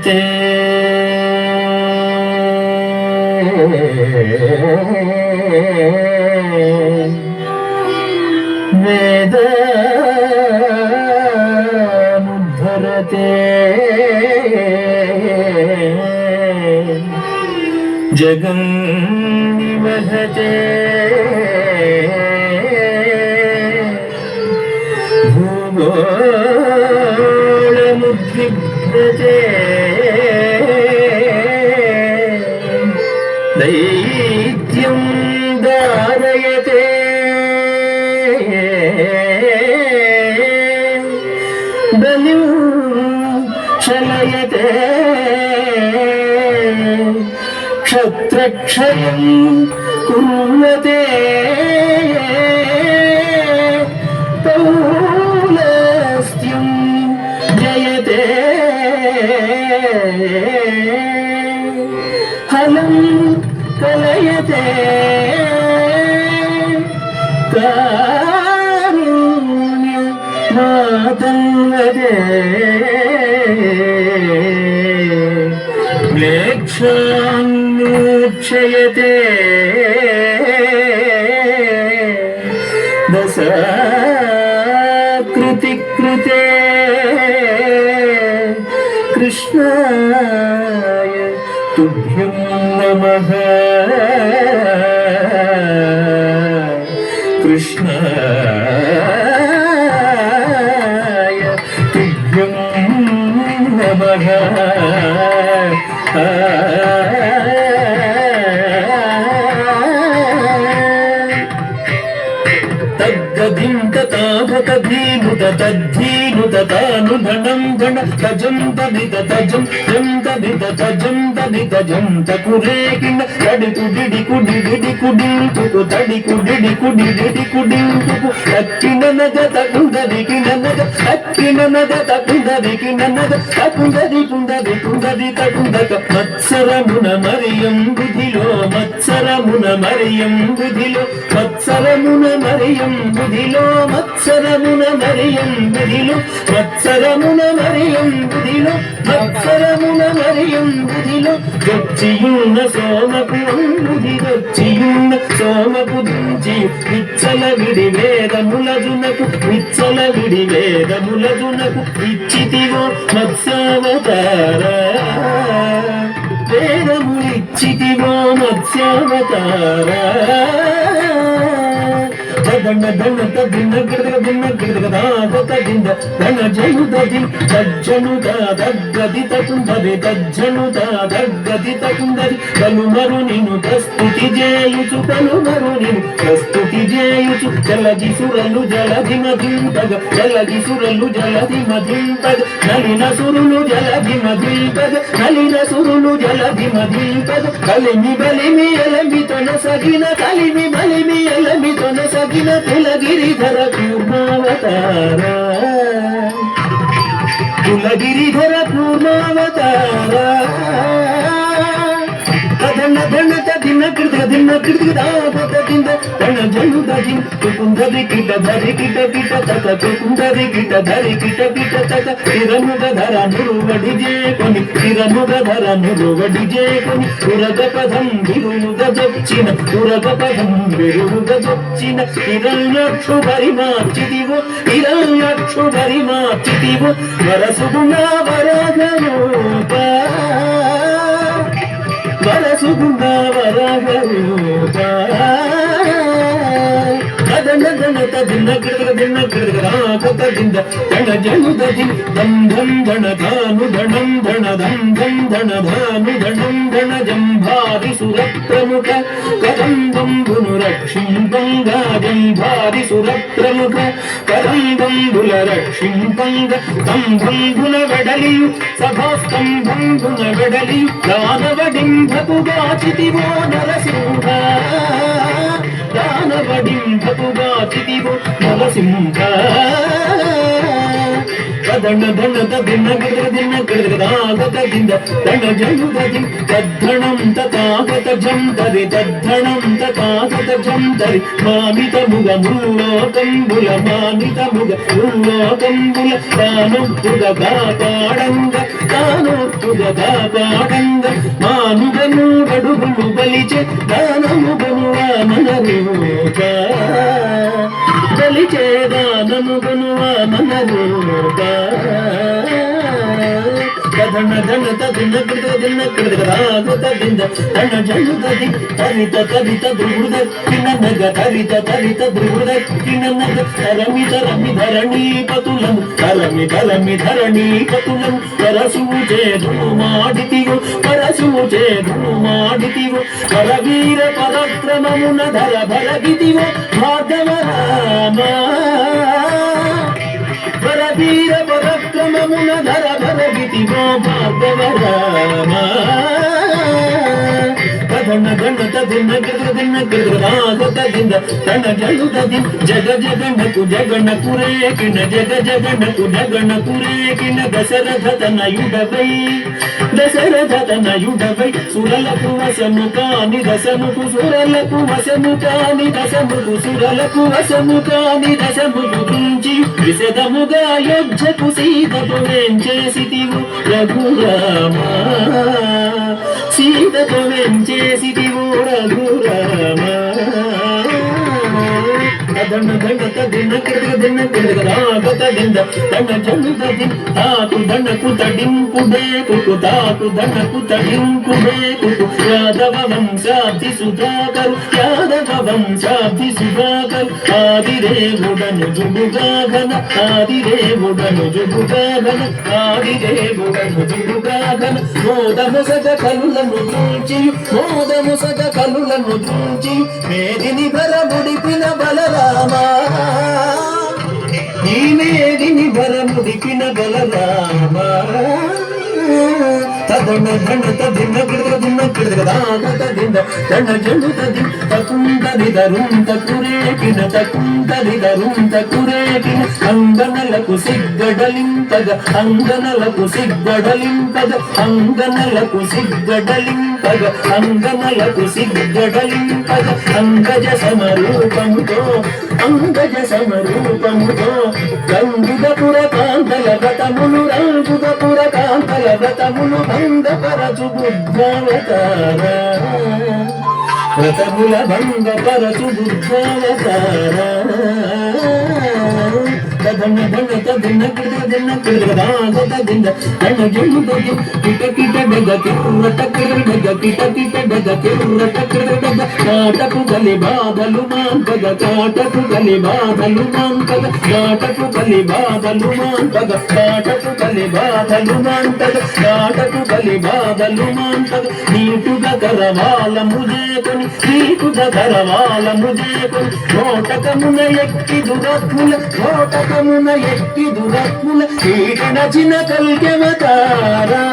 ध्यायते वेदानुद्धरते जगन्निवहते भूगोलमुद्विग्नते दैत्यं धारयते बलिं शलयते क्षत्रक्षयं कुर्वते पौलस्त्यं जयते हलं कलयते कारुण्यमातन्वते म्लेच्छान्मोक्षयते दशाकृतिकृते कृष्णाय तुभ्यं नमः कृष्णाय तुभ्यं नमः तद्गदिं तताभतधीनुत तद्धीनुत तानुधनं गण तजं तदित तजं जं तदित तजं तदित जं तकुरे किं तडिकुडिडि कुडिडिडि कुडिं तुकु तडिकुडिडि कुडिडिडि कुडिं तुकु तक्किननग तकुंददि किननग तक्किननग तकुंददि किननग तकुंददि कुंददि कुंददि तकुंदक मत्सरमुन मरियं बुधिलो मत्सरमुन मरियं बुधिलो मत्सरमुन मरियं बुधिलो मत्सरमुन मरियं बुधिलो मत्सरमुन मरियं बुधिलो मत्सरमुन मरियं बुधिलो గొచ్చియున్న సోమపు బుధిగొచ్చియున్న సోమపు దుంచి విచ్చల విడి వేదములజునకు విచ్చల విడి వేదములజునకు ఇచ్చితివో మత్స్యావతార వేదములిచ్చితివో మత్స్యావతార దండ దండ దిన్న గిడగ దిన్న గిడగ దాగత దింద ధన జనుదది తజ్జనుద దగ్గది తకుందది తజ్జనుద దగ్గది తకుందది కలుమరు నిను ప్రస్తుతి చేయుచు కలుమరు నిను ప్రస్తుతి చేయుచు జలది సురలు జలది మధింపగ జలది సురలు జలది మధింపగ నలిన సురులు జలది మధింపగ నలిన సురులు జలది మధింపగ కలిమి బలిమి ఎలమితన సగిన కలిమి బలిమి ఎలమితన సగిన కులగిరిధర కూర్మావతార కులగిరిధర కూర్మావతార దండ దండ దిన్న కిడక దిన్న కిడక దాగత దింద దండ జను దది కుందది కిట ధరి కిట కిట తత కుందది కిట ధరి కిట కిట తత తిరముగ ధర నురువడి జేకొని తిరముగ ధర నురువడి జేకొని పురగ పదం విరుముగ జొచ్చిన పురగ పదం విరుముగ జొచ్చిన హిరణ్యాక్షు పరిమార్చితివో హిరణ్యాక్షు పరిమార్చితివో వరసుగుణ వరగరూప వరసుగుణ వరగరూప దండ దండ దిన్న గిడగ దిన్న గిడగ రాగత దింద దండ జను దది దం ధం ధన ధాను ధనం ధన ధం ధం ధన ధాను ధనం ధన జంభారి సురప్రముఖ కదంబంబును రక్షింపంగా జంభారి సురప్రముఖ కదంబంబుల రక్షింపంగ స్తంభంబున వెడలియు సభాస్తంభంబున వెడలియు దానవడింభపు గాచితివో నరసింహ దానవడింభపు గాచితివో నరసింహ తదన ధన తదిన గిడదిన గిడదగ దింద ధన జయుదది తద్ధణం తతాగత జంతరి తద్ధణం తతాగత జంతరి మానిత ముగ ముల్లోకంబుల మానిత ముగ ముల్లోకంబుల తానొప్పుగ కాపాడంగ తానొప్పుగ కాపాడంగ మానుగను గడుగులు బలిచే దానముగను వామనరూప బలిచే దానముగను వామనరూప ధన ధన తదిన గిడదిన గిడదగ దింద ధన జయుదది తరిత తరిత దుర్గుద కిననగ తరిత తరిత దుర్గుద కిననగ తరమి తరమి ధరణి పతులం తరమి తరమి ధరణి పతులం పరసూచే ధును మాడితియో పరసూచే ధును మాడితియో పరవీర పరక్రమమున ధర భరగితివో భాగవ రామ పరవీర పరక్రమమున ధర భరగితివో భాగవ రామ ధన ధన తదిన గిడదిన గిడదగ ధన జయుదది జగ జగనకు జగనకు రేకిన జగ జగనకు జగనకు రేకిన దశరథ తనయుడవై సురలకు వశము కాని దశముకు సురలకు వశము కాని దశముకు సురలకు వశము కాని దశముకు గురించి విశదముగా యుద్ధకు సీతకు వేంచేసితివు రఘురామ సీతకు వెంచేసితివో రఘురామ ధన ధన తదిన గిడదిన దింద ధన జనుదది తాకు ధనకు తడింపుడే కుకు తాకు ధనకు తడింపుడే కుకు యాదవ వంశాబ్ది సుధాకరు యాదవ వంశాబ్ది సుధాకరు ఆదిదేవుడను జుడుగాగన ఆదిదేవుడను జుడుగాగన ఆదిదేవుడను జుడుగాగన మోదముసగ కలులను దూచి మోదముసగ కలులను దూచి మేదిని భరముడిపిన బలరామ ఈ మేదిని భరముడిపిన బలరామ తదన ధన తదిన గిడదిన దింద ధన జనుదది తకుందరి దరుంత కురేకిన తకుందరి దరుంత కురేకిన అంగనలకు సిగ్గడలింపగ అంగనలకు సిగ్గడలింపగ అంగనలకు సిగ్గడలింపగ అంగనలకు సిగ్గడలింపగ అంగజ సమరూపముతో అంగజ సమరూపముతో రంగుగపుర కాంతల వ్రతములు రంగుగపుర కాంతల వ్రతములు భంగపరచు బుద్ధావతార వ్రతముల భంగపరచు బుద్ధావతార ధన ధన తదిన గిడదిన దింద ధన జయుదది కిట కిట డగ కిర్రట కిర్రట కిట కిట డగ కిర్రట కిర్రట కాటకు గలి బాధలు మాంపగ కాటకు గలి బాధలు మాంపగ కాటకు గలి బాధలు మాంపగ కాటకు గలి బాధలు మాంపగ కాటకు గలి బాధలు మాంపగ నీటుగా కరవాల ముజేకొని నీటుగా కరవాల ముజేకొని నోటకమున ఎక్కి దురత్ముల నోటకమున ఎక్కి దురత్ముల కీటన చిన కల్కెవతారా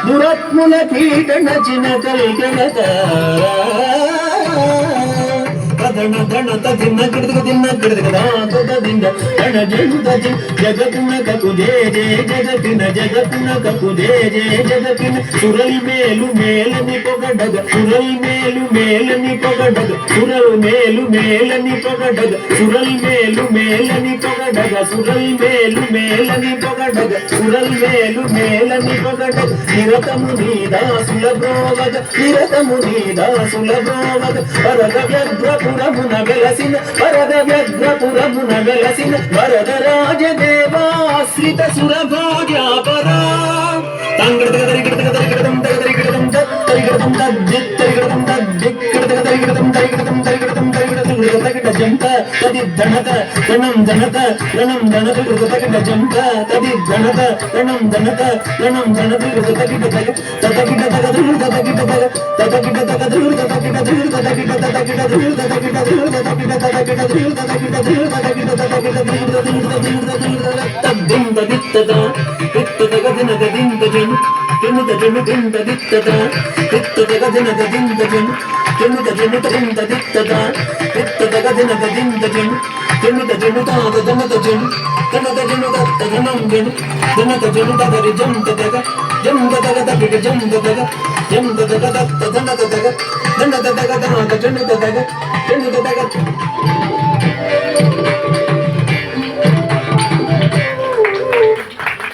దురత్ముల కీటన చిన కల్కెవతారా ధన ధన తదిన గిడదిన దింద ధన జయుదది జగతునకకు జయ జయ జగతిన జగతునకకు జయ జయ జగతిన సురల్ మేలు మేలని పొగడగ సురల్ మేలు మేలని పొగడగ సురల్ మేలు మేలని పొగడగ సురల్ మేలు మేలని పొగడగ సురల్ మేలు మేలని పొగడగ సురల్ మేలు మేలని పొగడగ నిరతము నీ దాసుల బ్రోవగ నిరతము నీ దాసుల బ్రోవగ వరద వ్యగ్రపురమున వెలసిన వరద వ్యగ్రపురమున వెలసిన వరద రాజదేవాశ్రిత సురభోజాపరా జంత తది ధనత రణం ధనత రణం ధనత తగిట జంత తది ధనత రణం ధనత రణం ధనత తగిట తగ తగిట తగదురు తగిట తగ తగిట తగదురు తగిట దురు తగిట తగిట దురు తగిట దురు తగిట తగిట దురు తగిట దురు తగిట తగిట దురు తద్దింద దిత్తత దిత్తత గదిన గదింద జన్ కిముత జను దింద దిత్తత దిత్తత గదిన గదింద జన్ కిముత జను దింద దిత్తత దిత్తత గదిన గదింద జన్ జనుత జనుత జనత జను జనత జను దత్త జనం జను జనత జను దగరి జంత దగ జంత దగ దగ జంత దగ జంత దగ దత్త జనత దగ జనత దగ దగ జనుత దగ జనుత దగ